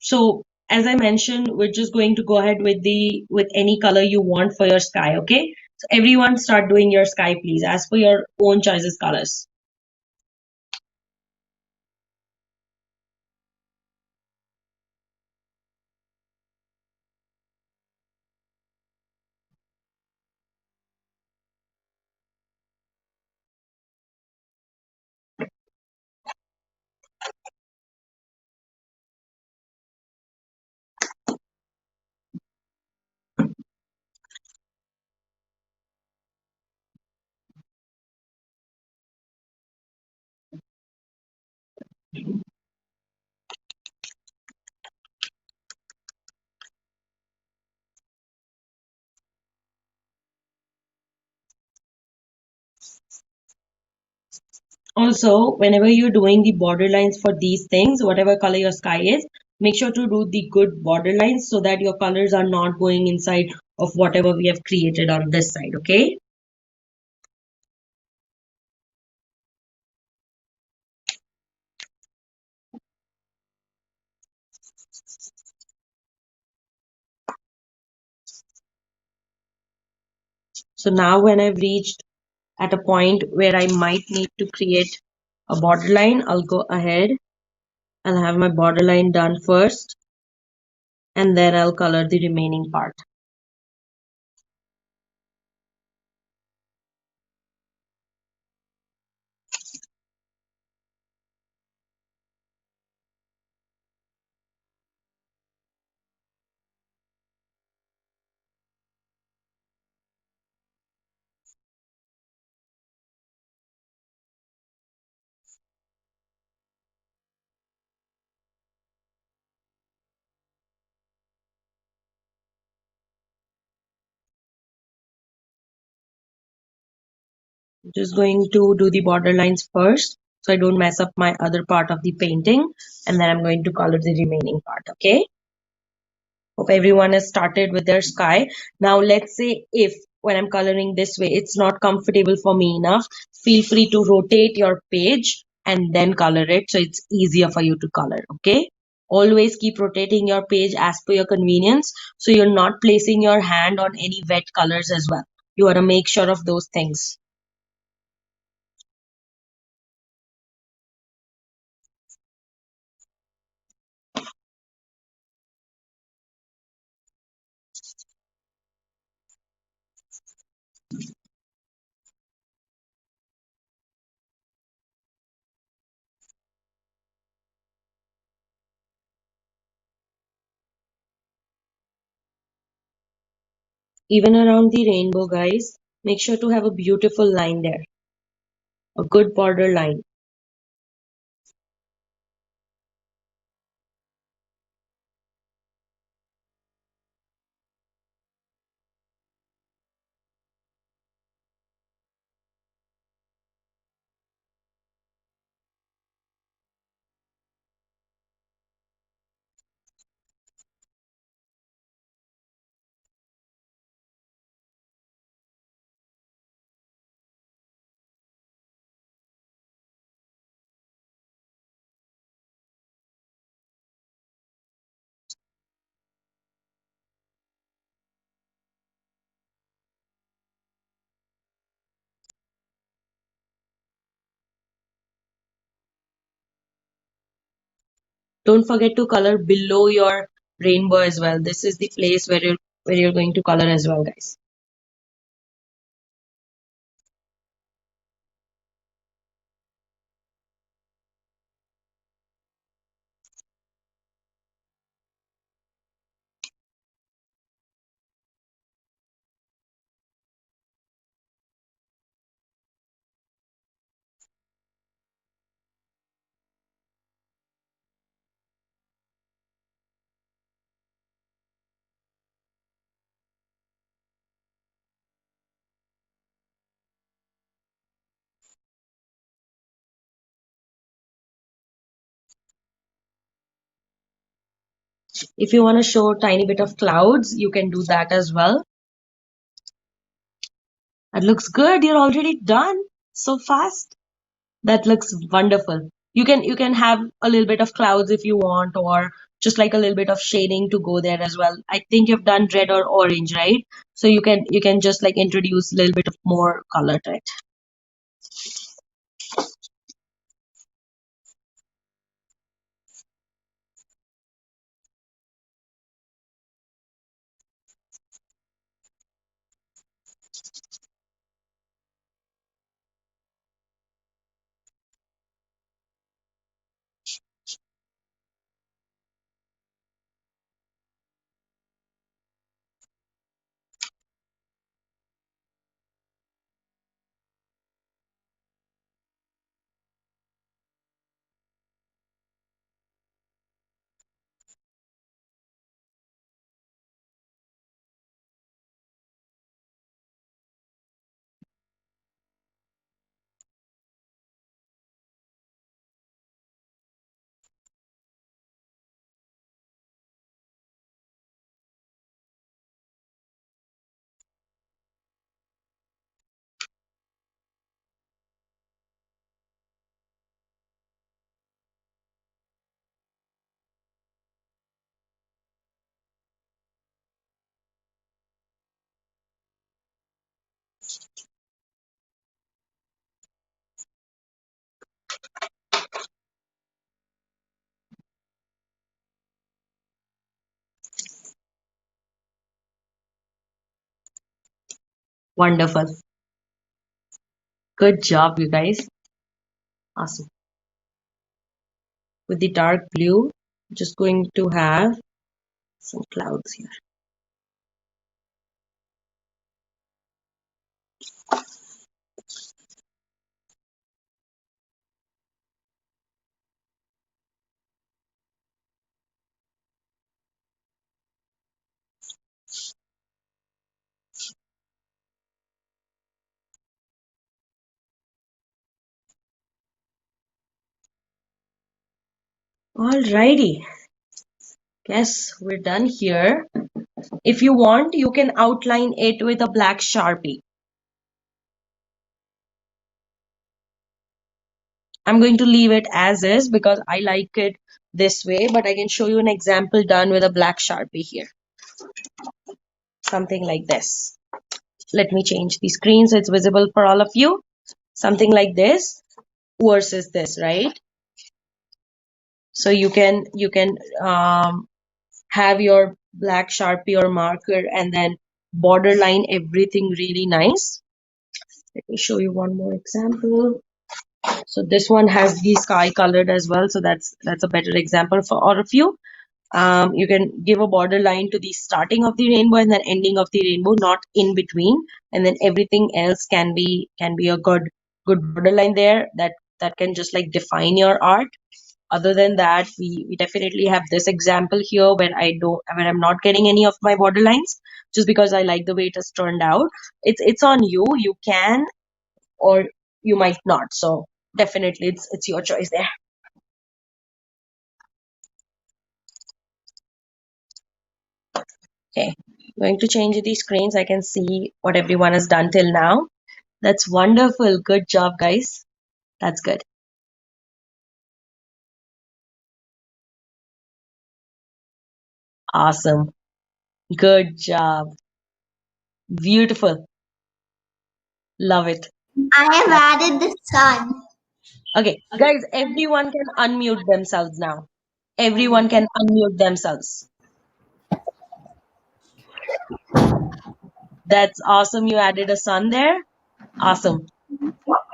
So as I mentioned, we're just going to go ahead with any color you want for your sky, okay? So everyone start doing your sky, please, as per your own choices colors. Also, whenever you're doing the border lines for these things, whatever color your sky is, make sure to do the good border lines so that your colors are not going inside of whatever we have created on this side, okay? So now when I've reached at a point where I might need to create a border line, I'll go ahead. I'll have my border line done first, and then I'll color the remaining part. I'm just going to do the border lines first so I don't mess up my other part of the painting, and then I'm going to color the remaining part, okay? Hope everyone has started with their sky. Now let's say if when I'm coloring this way, it's not comfortable for me enough, feel free to rotate your page and then color it so it's easier for you to color, okay? Always keep rotating your page as per your convenience so you're not placing your hand on any wet colors as well. You want to make sure of those things. Even around the rainbow, guys, make sure to have a beautiful line there, a good border line. Don't forget to color below your rainbow as well. This is the place where you're going to color as well, guys. If you want to show a tiny bit of clouds, you can do that as well. That looks good. You're already done so fast. That looks wonderful. You can have a little bit of clouds if you want, or just like a little bit of shading to go there as well. I think you've done red or orange, right? So you can just like introduce a little bit of more color to it. Wonderful. Good job, you guys. Awesome. With the dark blue, just going to have some clouds here. Alrighty. Guess we're done here. If you want, you can outline it with a black Sharpie. I'm going to leave it as is because I like it this way, but I can show you an example done with a black Sharpie here. Something like this. Let me change the screen so it's visible for all of you. Something like this versus this, right? So you can have your black Sharpie or marker and then borderline everything really nice. Let me show you one more example. So this one has the sky colored as well, so that's a better example for all of you. You can give a border line to the starting of the rainbow and then ending of the rainbow, not in between, and then everything else can be a good borderline there that can just like define your art. Other than that, we definitely have this example here where I'm not getting any of my borderlines just because I like the way it has turned out. It's on you. You can or you might not. So definitely it's your choice there. Okay, going to change the screens. I can see what everyone has done till now. That's wonderful. Good job, guys. That's good. Awesome. Good job. Beautiful. Love it. I have added the sun. Okay, guys, everyone can unmute themselves now. Everyone can unmute themselves. That's awesome. You added a sun there. Awesome.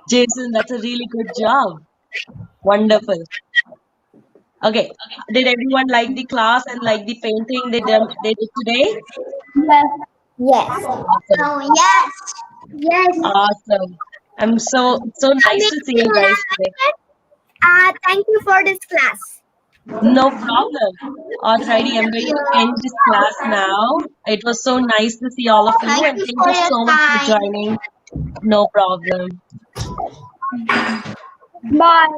Jason, that's a really good job. Wonderful. Okay. Did everyone like the class and like the painting they did today? Yes. Yes. Awesome. Oh, yes. Yes. Awesome. I'm so nice to see you guys today. Thank you for this class. No problem. Alrighty, I'm going to end this class now. It was so nice to see all of you, and Thank you thank for you your so much for time. joining. No problem. Bye.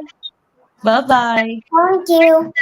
Bye bye. Thank you.